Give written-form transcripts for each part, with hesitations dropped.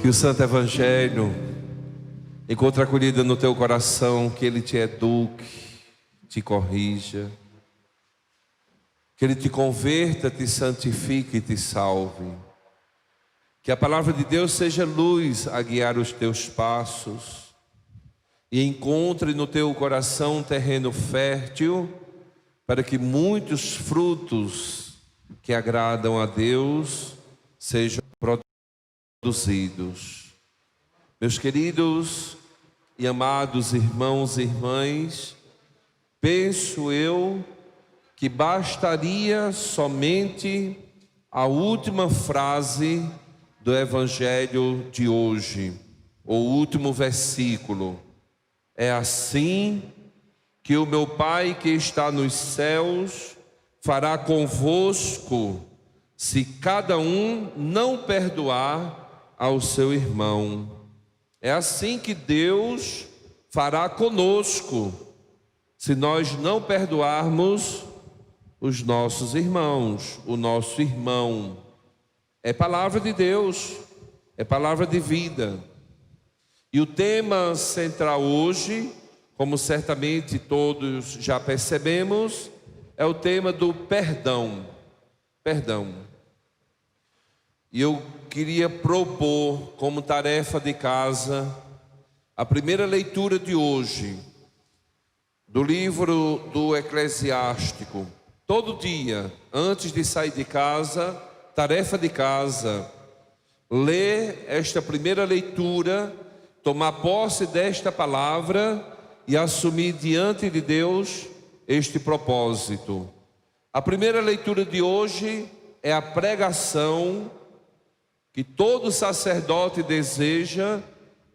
Que o Santo Evangelho encontre acolhida no teu coração, que ele te eduque, te corrija, que ele te converta, te santifique e te salve. Que a palavra de Deus seja luz a guiar os teus passos e encontre no teu coração um terreno fértil para que muitos frutos que agradam a Deus sejam produzidos. Meus queridos e amados irmãos e irmãs, penso eu que bastaria somente a última frase do Evangelho de hoje, o último versículo. É assim que o meu Pai que está nos céus fará convosco, se cada um não perdoar ao seu irmão. É assim que Deus fará conosco, se nós não perdoarmos os nossos irmãos, o nosso irmão. É palavra de Deus, é palavra de vida. E o tema central hoje, como certamente todos já percebemos, é o tema do perdão. Perdão. E eu queria propor como tarefa de casa a primeira leitura de hoje, do livro do Eclesiástico. Todo dia, antes de sair de casa, tarefa de casa, ler esta primeira leitura, tomar posse desta palavra e assumir diante de Deus este propósito. A primeira leitura de hoje é a pregação que todo sacerdote deseja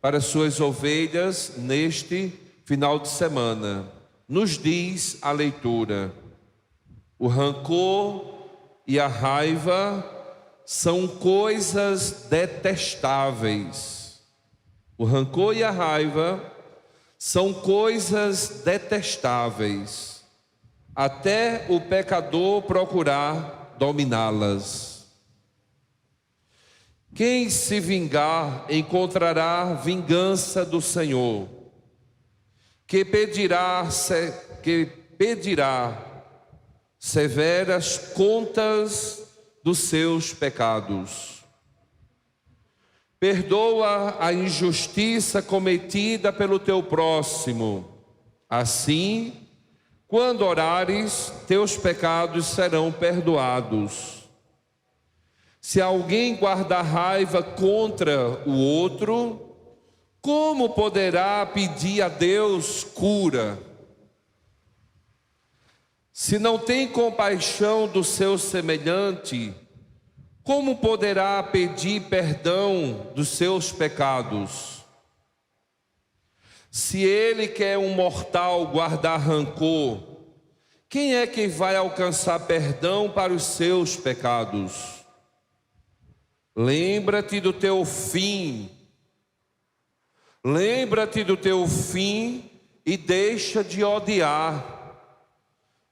para suas ovelhas neste final de semana. Nos diz a leitura: o rancor e a raiva são coisas detestáveis. O rancor e a raiva são coisas detestáveis, até o pecador procurar dominá-las. Quem se vingar encontrará vingança do Senhor, que pedirá severas contas dos seus pecados. Perdoa a injustiça cometida pelo teu próximo. Assim, quando orares, teus pecados serão perdoados. Se alguém guardar raiva contra o outro, como poderá pedir a Deus cura? Se não tem compaixão do seu semelhante, como poderá pedir perdão dos seus pecados? Se ele que é um mortal guardar rancor, quem é que vai alcançar perdão para os seus pecados? Lembra-te do teu fim. Lembra-te do teu fim e deixa de odiar.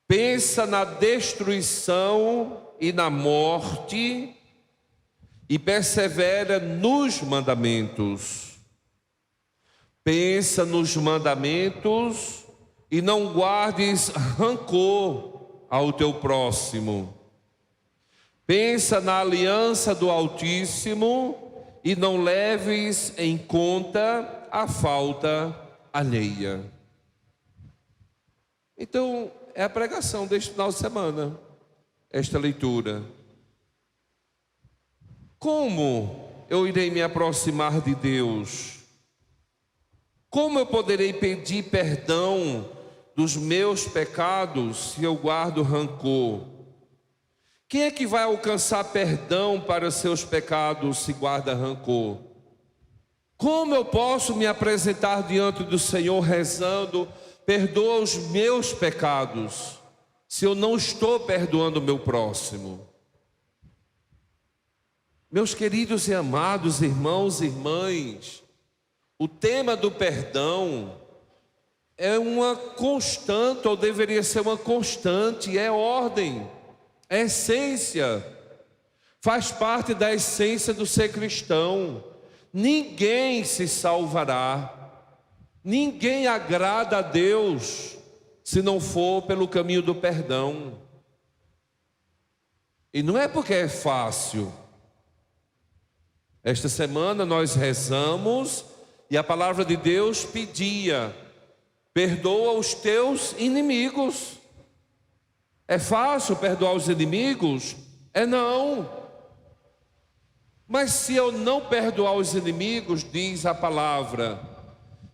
Pensa na destruição e na morte e persevera nos mandamentos. Pensa nos mandamentos e não guardes rancor ao teu próximo. Pensa na aliança do Altíssimo e não leves em conta a falta alheia. Então, é a pregação deste final de semana, esta leitura. Como eu irei me aproximar de Deus? Como eu poderei pedir perdão dos meus pecados se eu guardo rancor? Quem é que vai alcançar perdão para os seus pecados se guarda rancor? Como eu posso me apresentar diante do Senhor rezando: perdoa os meus pecados, se eu não estou perdoando o meu próximo? Meus queridos e amados irmãos e irmãs, o tema do perdão é uma constante, ou deveria ser uma constante, é ordem, é essência, faz parte da essência do ser cristão. ninguém se salvará, ninguém agrada a Deus se não for pelo caminho do perdão. E não é porque é fácil. Esta semana nós rezamos e a palavra de Deus pedia: perdoa os teus inimigos. É fácil perdoar os inimigos? É não. Mas se eu não perdoar os inimigos, diz a palavra,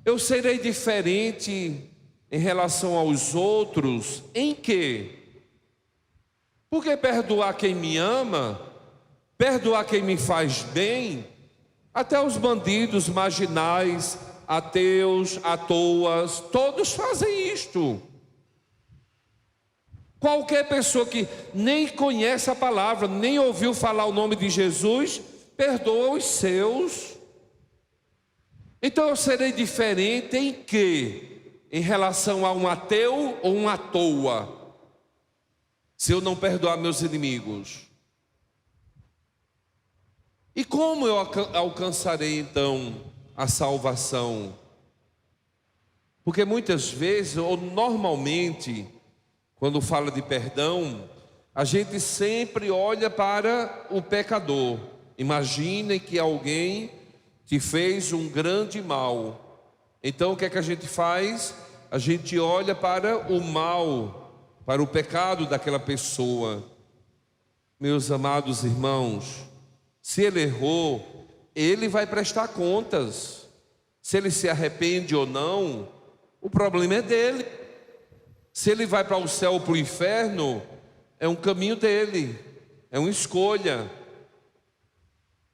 eu serei diferente em relação aos outros. Em quê? Porque perdoar quem me ama, perdoar quem me faz bem, até os bandidos, marginais, ateus, à toas, todos fazem isto. Qualquer pessoa que nem conhece a palavra, nem ouviu falar o nome de Jesus, perdoa os seus. Então eu serei diferente em quê? Em relação a um ateu ou um à toa, se eu não perdoar meus inimigos? E como eu alcançarei então a salvação? Porque muitas vezes, ou normalmente, quando fala de perdão, a gente sempre olha para o pecador. Imagine que alguém te fez um grande mal. Então o que é que a gente faz? A gente olha para o mal, para o pecado daquela pessoa. Meus amados irmãos, se ele errou, ele vai prestar contas. Se ele se arrepende ou não, o problema é dele. Se ele vai para o céu ou para o inferno, é um caminho dele, é uma escolha.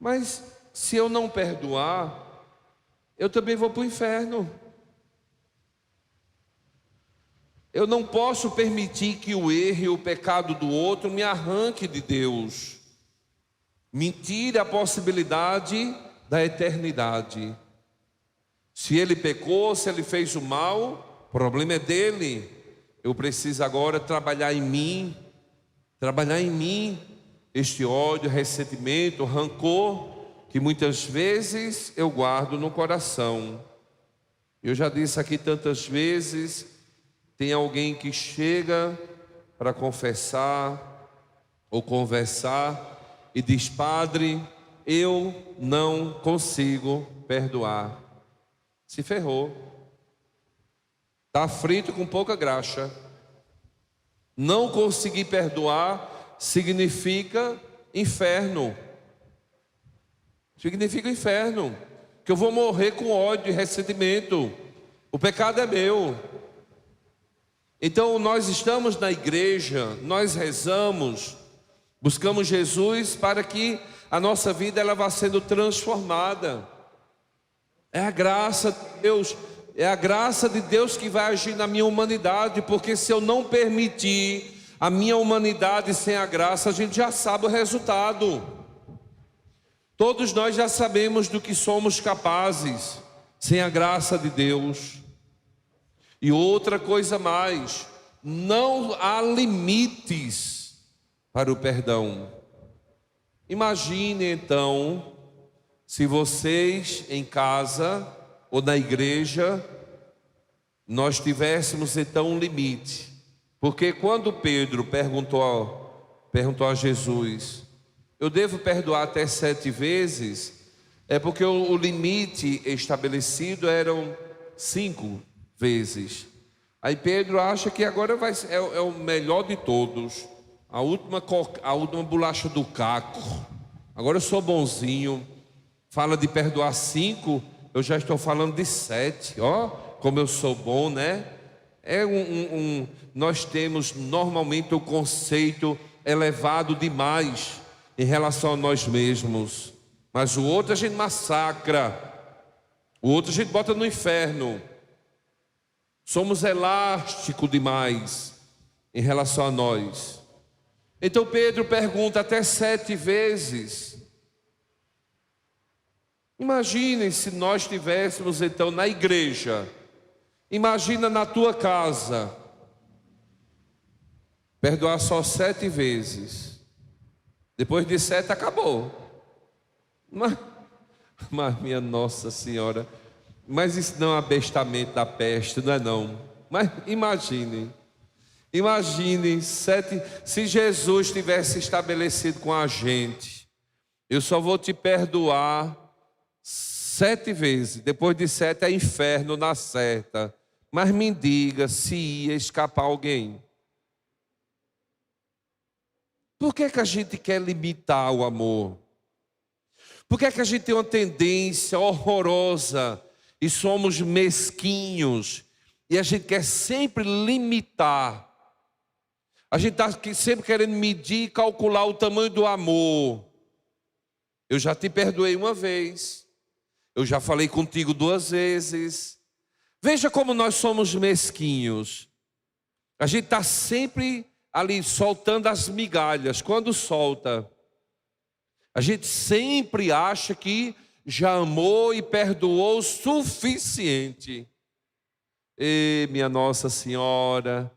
Mas se eu não perdoar, eu também vou para o inferno. Eu não posso permitir que o erro e o pecado do outro me arranque de Deus, me tire a possibilidade da eternidade. Se ele pecou, se ele fez o mal, o problema é dele. Eu preciso agora trabalhar em mim este ódio, ressentimento, rancor, que muitas vezes eu guardo no coração. Eu já disse aqui tantas vezes, tem alguém que chega para confessar ou conversar e diz: padre, eu não consigo perdoar. Se ferrou. Está frito com pouca graxa. Não conseguir perdoar significa inferno. Significa inferno. Que eu vou morrer com ódio e ressentimento. O pecado é meu. Então nós estamos na igreja, nós rezamos, buscamos Jesus para que a nossa vida ela vá sendo transformada. É a graça de Deus. É a graça de Deus que vai agir na minha humanidade, porque se eu não permitir a minha humanidade sem a graça, a gente já sabe o resultado. Todos nós já sabemos do que somos capazes sem a graça de Deus. E outra coisa mais, não há limites para o perdão. Imagine então, se vocês em casa ou na igreja, nós tivéssemos então um limite. Porque quando Pedro perguntou a Jesus: eu devo perdoar até 7 vezes? É porque o limite estabelecido eram 5 vezes. Aí Pedro acha que agora é o melhor de todos, a última bolacha do caco. Agora eu sou bonzinho. Fala de perdoar 5, eu já estou falando de 7. Ó, como eu sou bom, né? Nós temos normalmente o conceito elevado demais em relação a nós mesmos. Mas o outro a gente massacra, o outro a gente bota no inferno. Somos elásticos demais em relação a nós. Então Pedro pergunta até 7 vezes. Imaginem se nós estivéssemos então na igreja. Imagina na tua casa. Perdoar só 7 vezes. Depois de 7 acabou. Mas minha Nossa Senhora, mas isso não é um abestamento da peste, não é não. Mas imagine se Jesus tivesse estabelecido com a gente: eu só vou te perdoar 7 vezes, depois de 7 é inferno na certa. Mas me diga se ia escapar alguém. Por que que a gente quer limitar o amor? Por que que a gente tem uma tendência horrorosa e somos mesquinhos e a gente quer sempre limitar? A gente está sempre querendo medir e calcular o tamanho do amor. Eu já te perdoei uma vez, eu já falei contigo 2 vezes. Veja como nós somos mesquinhos. A gente está sempre ali soltando as migalhas. Quando solta, a gente sempre acha que já amou e perdoou o suficiente. E minha Nossa Senhora,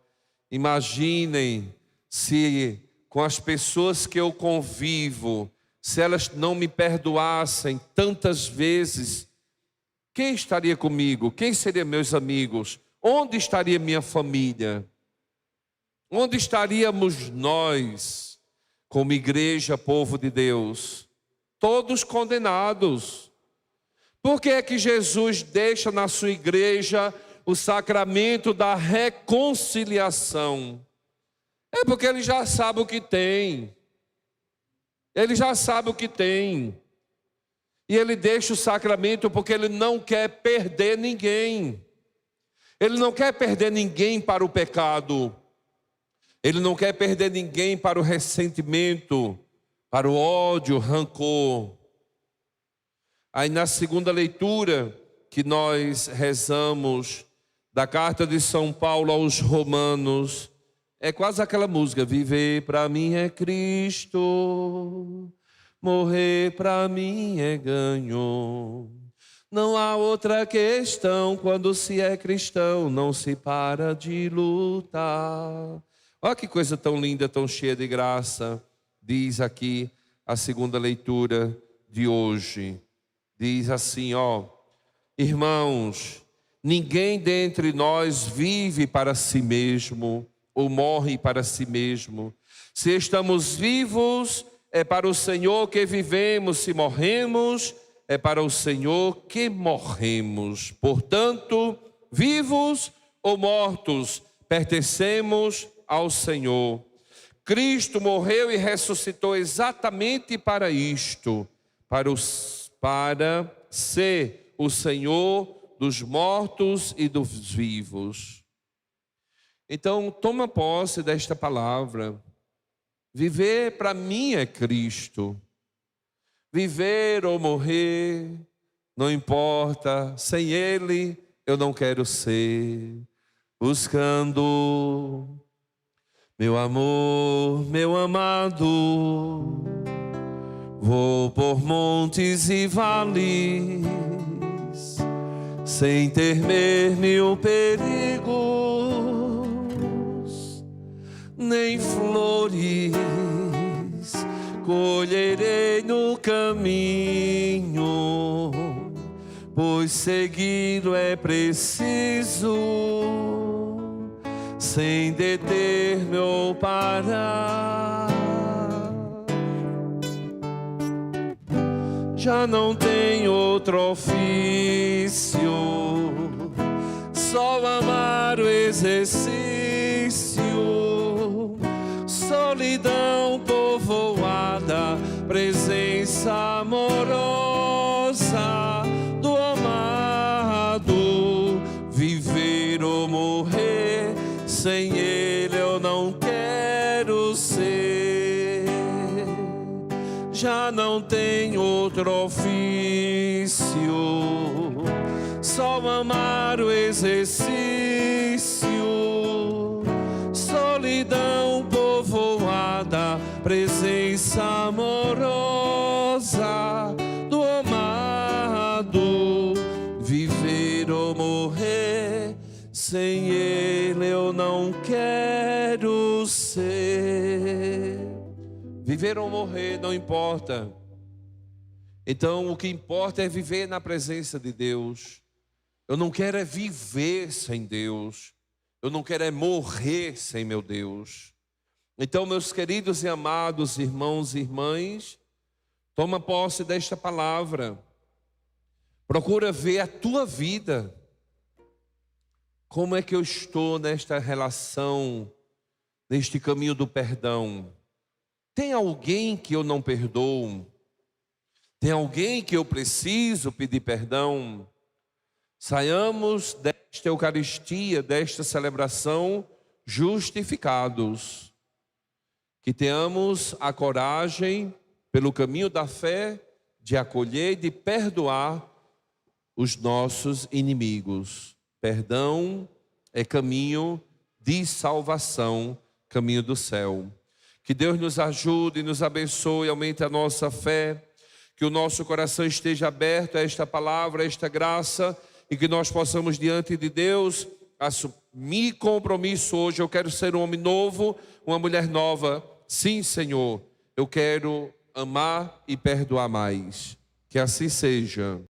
imaginem se com as pessoas que eu convivo, se elas não me perdoassem tantas vezes, quem estaria comigo? Quem seriam meus amigos? Onde estaria minha família? Onde estaríamos nós, como igreja, povo de Deus? Todos condenados. Por que é que Jesus deixa na sua igreja o sacramento da reconciliação? É porque ele já sabe o que tem. Ele já sabe o que tem. E ele deixa o sacramento porque ele não quer perder ninguém. Ele não quer perder ninguém para o pecado. Ele não quer perder ninguém para o ressentimento, para o ódio, rancor. Aí na segunda leitura que nós rezamos da carta de São Paulo aos Romanos, é quase aquela música: viver para mim é Cristo, morrer para mim é ganho. Não há outra questão, quando se é cristão, não se para de lutar. Olha que coisa tão linda, tão cheia de graça. Diz aqui a segunda leitura de hoje. Diz assim, irmãos, ninguém dentre nós vive para si mesmo, ou morre para si mesmo. Se estamos vivos, é para o Senhor que vivemos. Se morremos, é para o Senhor que morremos. Portanto, vivos ou mortos, pertencemos ao Senhor. Cristo morreu e ressuscitou exatamente para isto, para ser o Senhor dos mortos e dos vivos. Então, toma posse desta palavra. Viver para mim é Cristo. Viver ou morrer, não importa. Sem Ele eu não quero ser. Buscando meu amor, meu amado, vou por montes e vales, sem temer mil perigos, nem flores colherei no caminho, pois segui-lo é preciso, sem deter-me ou parar. Já não tenho outro ofício, só amar o exercício. Solidão povoada, presença amorosa do amado. Viver ou morrer, sem Ele eu não quero ser. Já não tenho outro ofício, só amar o exercício. Solidão povoada, presença amorosa do amado. Viver ou morrer, sem Ele eu não quero ser. Viver ou morrer, não importa. Então o que importa é viver na presença de Deus. Eu não quero é viver sem Deus. Eu não quero é morrer sem meu Deus. Então, meus queridos e amados irmãos e irmãs, toma posse desta palavra. Procura ver a tua vida. Como é que eu estou nesta relação, neste caminho do perdão? Tem alguém que eu não perdoo? Tem alguém que eu preciso pedir perdão? Saiamos desta Eucaristia, desta celebração, justificados. Que tenhamos a coragem, pelo caminho da fé, de acolher e de perdoar os nossos inimigos. Perdão é caminho de salvação, caminho do céu. Que Deus nos ajude, nos abençoe, aumente a nossa fé, que o nosso coração esteja aberto a esta palavra, a esta graça, e que nós possamos diante de Deus assumir compromisso hoje. Eu quero ser um homem novo, uma mulher nova. Sim, Senhor, eu quero amar e perdoar mais. Que assim seja.